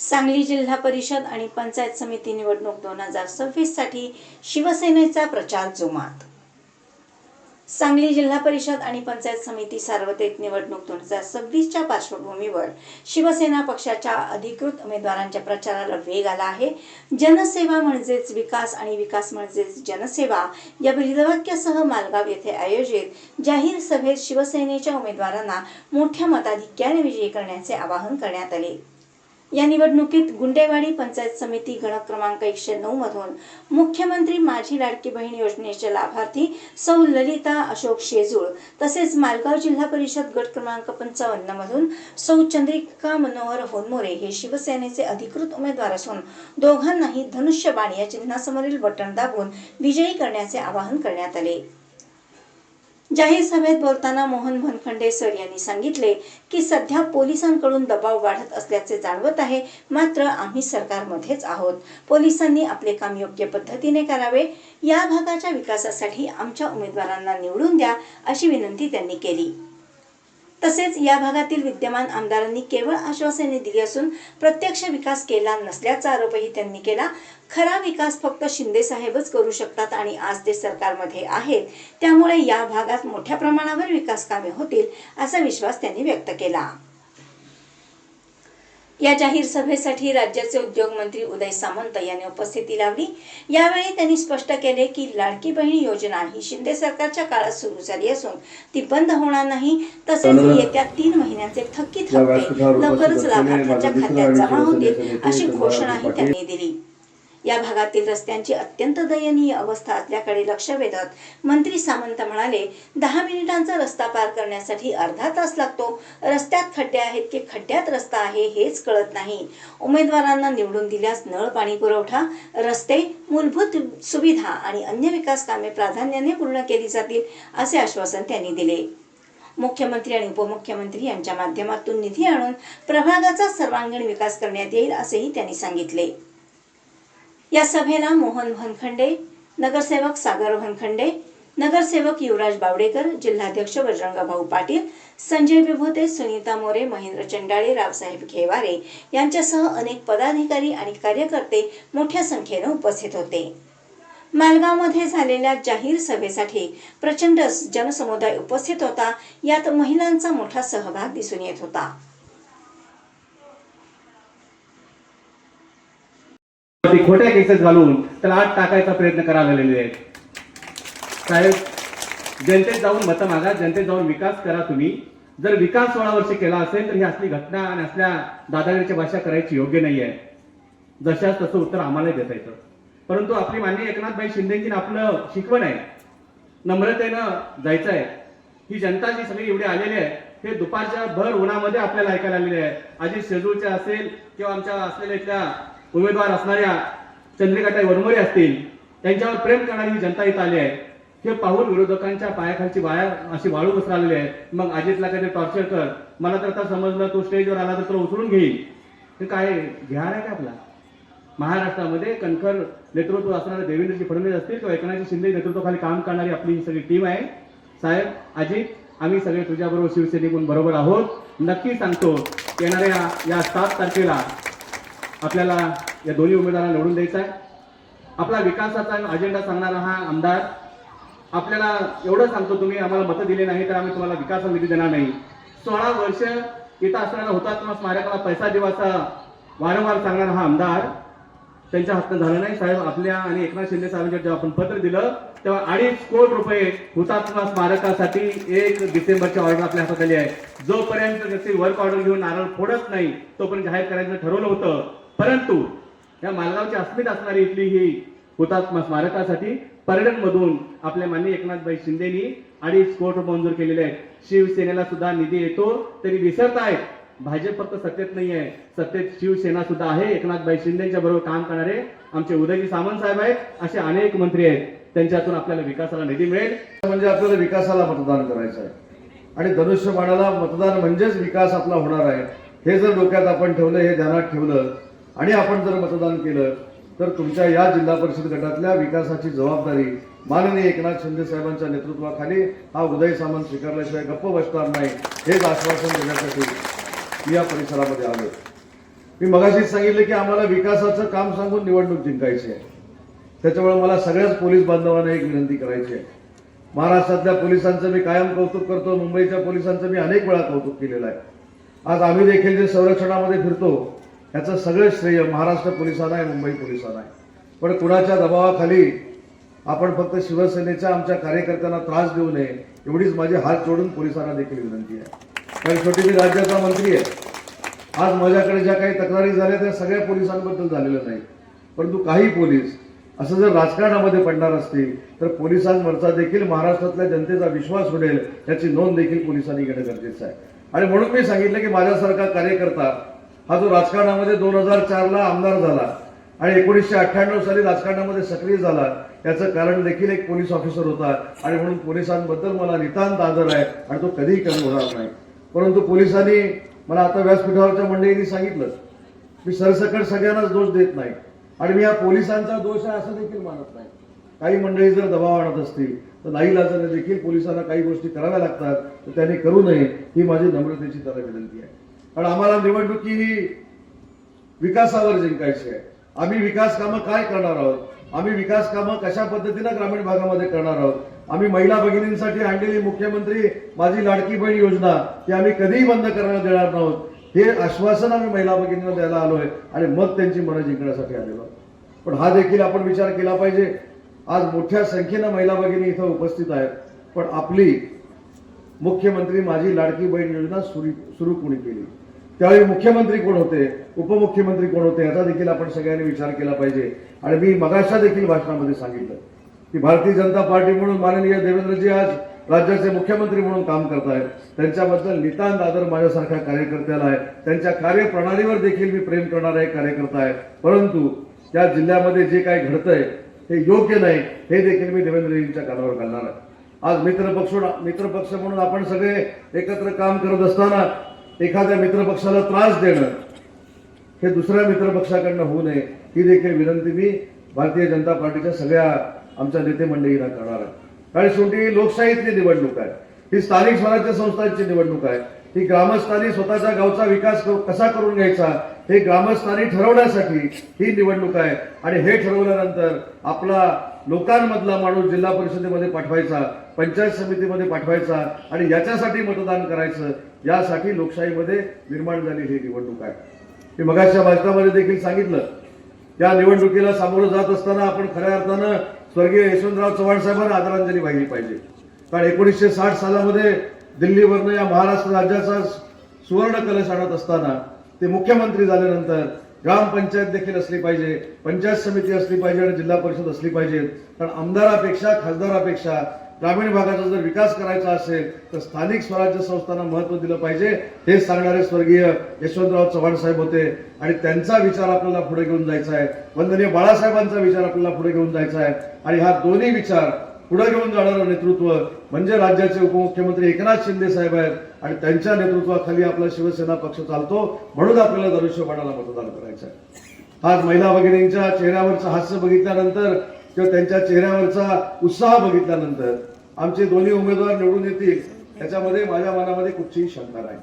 सांगली जिल्हा परिषद आणि पंचायत समिती निवडणूक 2026 साठी शिवसेनेचा प्रचार जोमात। सांगली जिल्हा परिषद आणि पंचायत समिती सार्वत्रिक निवडणूक 2026च्या पार्श्वभूमीवर शिवसेना पक्षाच्या अधिकृत उमेदवारांच्या प्रचाराला वेग आला आहे। जनसेवा म्हणजेच विकास आणि विकास म्हणजेच जनसेवा या ब्रीदवाक्यासह मालगाव येथे आयोजित जाहीर सभेत शिवसेनेच्या उमेदवारांना मोठ्या मताधिक्याने विजयी करण्याचे आवाहन करण्यात आले। या निवडणुकीत गुंडेवाडी पंचायत समिती गण क्रमांक 109 मधून मुख्यमंत्री माझी लाडकी बहीण योजनेचे लाभार्थी सौ ललिता अशोक शेजूळ तसेच मालगाव जिल्हा परिषद गट क्रमांक 55 मधून सौ चंद्रिका मनोहर होनमोरे हे शिवसेनेचे अधिकृत उमेदवार असून दोघांनाही धनुष्यबाण या चिन्हासमोरील बटन दाबून विजयी करण्याचे आवाहन करण्यात आले। जाहीर सभेत बोलताना मोहन भनखंडे सर यांनी सांगितले की सध्या पोलिसांकडून दबाव वाढत असल्याचे जाणवत आहे, मात्र आम्ही सरकारमध्येच आहोत। पोलिसांनी आपले काम योग्य पद्धतीने करावे, या भागाच्या विकासासाठी आमच्या उमेदवारांना निवडून द्या अशी विनंती त्यांनी केली। तसेच या भागातील विद्यमान आमदारांनी केवळ आश्वासने दिली असून प्रत्यक्ष विकास केला नसल्याचा आरोपही त्यांनी केला। खरा विकास फक्त शिंदे साहेबच करू शकतात आणि आज ते सरकारमध्ये आहेत, त्यामुळे या भागात मोठ्या प्रमाणावर विकास कामे होतील असा विश्वास त्यांनी व्यक्त केला। या जाहीर सभेसाठी राज्याचे उद्योग मंत्री उदय सामंत यांनी उपस्थिती लावली। यावेळी त्यांनी स्पष्ट केले की लाडकी बहीण योजना ही शिंदे सरकारच्या काळात सुरू झाली असून ती बंद होणार नाही, तसेच येत्या 3 महिन्यांचे थकीत हप्ते लवकरच लाभार्थ्यांच्या खात्यात जमा होतील अशी घोषणाही त्यांनी दिली। या भागातील रस्त्यांची अत्यंत दयनीय अवस्था असल्याकडे लक्ष वेधत मंत्री सामंत म्हणाले, 10 मिनिटांचा रस्ता पार करण्यासाठी अर्धा तास लागतो। रस्त्यात खड्डे आहेत की खड्ड्यात रस्ता आहे हेच कळत नाही। उमेदवारांना निवडून दिल्यास नळ पाणी पुरवठा, रस्ते, मूलभूत सुविधा आणि अन्य विकास कामे प्राधान्याने पूर्ण केली जातील असे आश्वासन त्यांनी दिले। मुख्यमंत्री आणि उपमुख्यमंत्री यांच्या माध्यमातून निधी आणून प्रभागाचा सर्वांगीण विकास करण्यात येईल असेही त्यांनी सांगितले। या सभेला मोहन भनखंडे, नगरसेवक सागर भनखंडे, नगरसेवक युवराज बावडेकर, जिल्हाध्यक्ष बजरंगभाऊ पाटील, संजय विभूते, सुनीता मोरे, महेंद्र चंडाळे, रावसाहेब घेवारे यांच्यासह अनेक पदाधिकारी आणि कार्यकर्ते मोठ्या संख्येने उपस्थित होते। मालगावमध्ये झालेल्या जाहीर सभेसाठी प्रचंड जनसमुदाय उपस्थित होता। यात महिलांचा मोठा सहभाग दिसून येत होता। खोट्या केसेस घालून त्याला आत टाकायचा प्रयत्न करायला लागलेले आहेत। साहेब, जनतेत जाऊन मतं मागा, जनतेत जाऊन विकास करा। तुम्ही जर विकास 16 वर्ष केला असेल तर ही असली घटना आणि असल्या दादागिरीची भाषा करायची योग्य नाहीये। जशाच तसं उत्तर आम्हाला देता येतं, परंतु आपली माननीय एकनाथभाई शिंदेंची आपलं शिकवण आहे, नम्रतेनं जायचं आहे। ही जनता जी सगळी एवढी आलेली आहे हे दुपारच्या भर उन्हामध्ये आपल्याला ऐकायला आलेले आहे। अजित शेजूळचे असेल किंवा आमच्या असलेल्या इथल्या उमेदवार असणाऱ्या चंद्रिकाताई वनमोरे असतील, त्यांच्यावर प्रेम करणारी ही जनता इथं आली आहे। हे पाहून विरोधकांच्या पायाखालची वाया अशी वाळू बसरालेली आहे। मग अजितला कधी टॉर्चर कर, मला तर आता समजलं तो स्टेजवर आला तर तो उचलून घेईल। हे काय बिहार आहे का आपला? महाराष्ट्रामध्ये कणखर नेतृत्व असणारे देवेंद्रजी फडणवीस असतील किंवा एकनाथजी शिंदे नेतृत्वाखाली काम करणारी आपली ही सगळी टीम आहे। साहेब, अजित, आम्ही सगळे तुझ्याबरोबर शिवसैनिकून बरोबर आहोत। नक्की सांगतो, येणाऱ्या या 7 तारखेला आपल्याला या दोन्ही उमेदवारांना निवडून द्यायचा आहे। आपला विकासाचा अजेंडा सांगणारा हा आमदार आपल्याला एवढं सांगतो, तुम्ही आम्हाला मतं दिले नाही तर आम्ही तुम्हाला विकासाचा निधी देणार नाही। 16 वर्ष इथं असणारा हुतात्मा स्मारकाला पैसा दिवाचा वारंवार सांगणारा हा आमदार त्यांच्या हातनं झालं नाही। साहेब, आपल्या आणि एकनाथ शिंदे साहेबांच्या जेव्हा आपण पत्र दिलं तेव्हा 2.5 कोटी रुपये हुतात्मा स्मारकासाठी 1 डिसेंबरच्या ऑर्डर आपल्या हातात आली आहे। जोपर्यंत त्याची वर्क ऑर्डर घेऊन नारळ फोडत नाही तोपर्यंत जाहीर करायचं ठरवलं होतं, परंतु या मालगावची अस्मिता असणारी इथली ही हुतात्मा स्मारकासाठी पर्यटनमधून आपल्या माननीय एकनाथभाई शिंदेनी 2.5 कोटी रुपये मंजूर केलेले आहेत। शिवसेनेला सुद्धा निधी येतो तरी विसरतायत, भाजप फक्त सत्तेत नाही आहे, सत्तेत शिवसेना सुद्धा आहे। एकनाथभाई शिंदेच्या बरोबर काम करणारे आमचे उदयजी सामंत साहेब आहेत, असे अनेक मंत्री आहेत, त्यांच्यातून आपल्याला विकासाला निधी मिळेल। म्हणजे आपल्याला विकासाला मतदान करायचं आहे आणि धनुष्यबाणाला मतदान म्हणजेच विकास आपला होणार आहे, हे जर डोक्यात आपण ठेवलं, हे ध्यानात ठेवलं आणि आपण जर मतदान केलं तर तुमच्या या जिल्हा परिषद गटातल्या विकासाची जबाबदारी माननीय एकनाथ शिंदे साहेबांच्या नेतृत्वाखाली हा उदय सामंत स्वीकारल्याशिवाय गप्प बसणार नाही, हेच आश्वासन देण्यासाठी मी या परिसरामध्ये आलो। मी मगाशीच सांगितलं की आम्हाला विकासाचं काम सांगून निवडणूक जिंकायची आहे. त्याच्यामुळे मला सगळ्याच पोलीस बांधवांना एक विनंती करायची आहे. महाराष्ट्रातल्या पोलिसांचं मी कायम कौतुक करतो, मुंबईच्या पोलिसांचं मी अनेक वेळा कौतुक केलेलं आहे. आज आम्ही देखील जे संरक्षणामध्ये फिरतो याचं सगळं श्रेय महाराष्ट्र पोलिसांना आहे, मुंबई पोलिसांना आहे. पण कुणाच्या दबावाखाली आपण फक्त शिवसेनेच्या आमच्या कार्यकर्त्यांना त्रास देऊ नये एवढीच माझी हात जोडून पोलिसांना देखील विनंती आहे. कारण शेवटी मी राज्याचा मंत्री आहे. आज माझ्याकडे ज्या काही तक्रारी झाल्या त्या सगळ्या पोलिसांबद्दल झालेल्या नाही, परंतु काही पोलीस असं जर राजकारणामध्ये पडणार असतील तर पोलिसांवरचा देखील महाराष्ट्रातल्या जनतेचा विश्वास उडेल याची नोंद देखील पोलिसांनी घेणं गरजेचं आहे. आणि म्हणून मी सांगितलं की माझ्यासारखा कार्यकर्ता हा जो राजकारणामध्ये 2004ला आमदार झाला आणि 1998 साली राजकारणामध्ये सक्रिय झाला याचं कारण देखील एक पोलीस ऑफिसर होता. आणि म्हणून पोलिसांबद्दल मला नितांत आदर आहे आणि तो कधीही कमी होणार नाही. परंतु पोलिसांनी मला आता व्यासपीठावरच्या मंडळींनी सांगितलं, मी सरसकट सगळ्यांनाच दोष देत नाही आणि मी या पोलिसांचा दोष आहे असं देखील मानत नाही. काही मंडळी जर दबाव आणत असतील तर नाईलाजाने देखील पोलिसांना काही गोष्टी कराव्या लागतात, तर त्यांनी करू नये ही माझी नम्रतेची त्याला विनंती आहे. कारण आम्हाला निवडणुकी ही विकासावर जिंकायची आहे. आम्ही विकास कामं काय करणार आहोत, आम्ही विकास कामं कशा पद्धतीनं ग्रामीण भागामध्ये करणार आहोत, आम्ही महिला भगिनींसाठी आणलेली मुख्यमंत्री माझी लाडकी बहीण योजना ती आम्ही कधीही बंद करायला देणार नाहोत, हे आश्वासन आम्ही महिला भगिनींना द्यायला आलोय आणि मग त्यांची मनं जिंकण्यासाठी आलेलो. पण हा देखील आपण विचार केला पाहिजे, आज मोठ्या संख्येनं महिला भगिनी इथं उपस्थित आहेत, पण आपली मुख्यमंत्री माझी लाडकी बहीण योजना सुरू कोणी केली, त्यावेळी मुख्यमंत्री कोण होते, उपमुख्यमंत्री कोण होते याचा देखील आपण सगळ्यांनी विचार केला पाहिजे. आणि मी मगाशा देखील भाषणामध्ये सांगितलं की भारतीय जनता पार्टी म्हणून माननीय देवेंद्रजी आज राज्याचे मुख्यमंत्री म्हणून काम करतायत, त्यांच्याबद्दल नितांत आदर माझ्यासारख्या कार्यकर्त्याला आहे. त्यांच्या कार्यप्रणालीवर देखील मी प्रेम करणारा एक कार्यकर्ता आहे. परंतु त्या जिल्ह्यामध्ये जे काही घडतंय हे योग्य नाही हे देखील मी देवेंद्रजींच्या कानावर घालणार आहे. आज मित्रपक्ष म्हणून आपण सगळे एकत्र काम करत असताना एखाद्या मित्रपक्षाला त्रास देणं हे दुसऱ्या मित्रपक्षाकडनं होऊ नये ही देखील विनंती मी भारतीय जनता पार्टीच्या सगळ्या आमच्या नेते मंडळींना करणार आहे. कारण शेवटी लोकशाहीतली निवडणूक आहे, ही स्थानिक स्वराज्य संस्थांची निवडणूक आहे. ही ग्रामस्थांनी स्वतःच्या गावचा विकास कसा करून घ्यायचा हे ग्रामस्थांनी ठरवण्यासाठी ही निवडणूक आहे. आणि हे ठरवल्यानंतर आपला लोकांमधला माणूस जिल्हा परिषदेमध्ये पाठवायचा, पंचायत समितीमध्ये पाठवायचा आणि याच्यासाठी मतदान करायचं, यासाठी लोकशाहीमध्ये निर्माण झालेली ही निवडणूक आहे. मी मगाच्या भाषणामध्ये देखील सांगितलं, या निवडणुकीला सामोरं जात असताना आपण खऱ्या अर्थानं स्वर्गीय यशवंतराव चव्हाण साहेबांना आदरांजली वाहिली पाहिजे. कारण 1960 सालामध्ये दिल्लीवरनं या महाराष्ट्र राज्याचा सुवर्ण कलश आणत असताना ते मुख्यमंत्री झाल्यानंतर ग्रामपंचायत देखील असली पाहिजे, पंचायत समिती असली पाहिजे आणि जिल्हा परिषद असली पाहिजे. कारण आमदारापेक्षा खासदारापेक्षा ग्रामीण भागाचा जर विकास करायचा असेल तर स्थानिक स्वराज्य संस्थांना महत्त्व दिलं पाहिजे, हे सांगणारे स्वर्गीय यशवंतराव चव्हाण साहेब होते. आणि त्यांचा विचार आपल्याला पुढे घेऊन जायचा आहे, वंदनीय बाळासाहेबांचा विचार आपल्याला पुढे घेऊन जायचा आहे. आणि हा दोन्ही विचार पुढे घेऊन जाणारं नेतृत्व म्हणजे राज्याचे उपमुख्यमंत्री एकनाथ शिंदे साहेब आहेत आणि त्यांच्या नेतृत्वाखाली आपला शिवसेना पक्ष चालतो. म्हणून आपल्याला धनुष्यबाणाला मतदान करायचं आहे. आज महिला भगिनींच्या चेहऱ्यावरचं हास्य बघितल्यानंतर किंवा त्यांच्या चेहऱ्यावरचा उत्साह बघितल्यानंतर आमचे दोन्ही उमेदवार निवडून येतील याच्यामध्ये माझ्या मनामध्ये कुठचीही शंका नाही.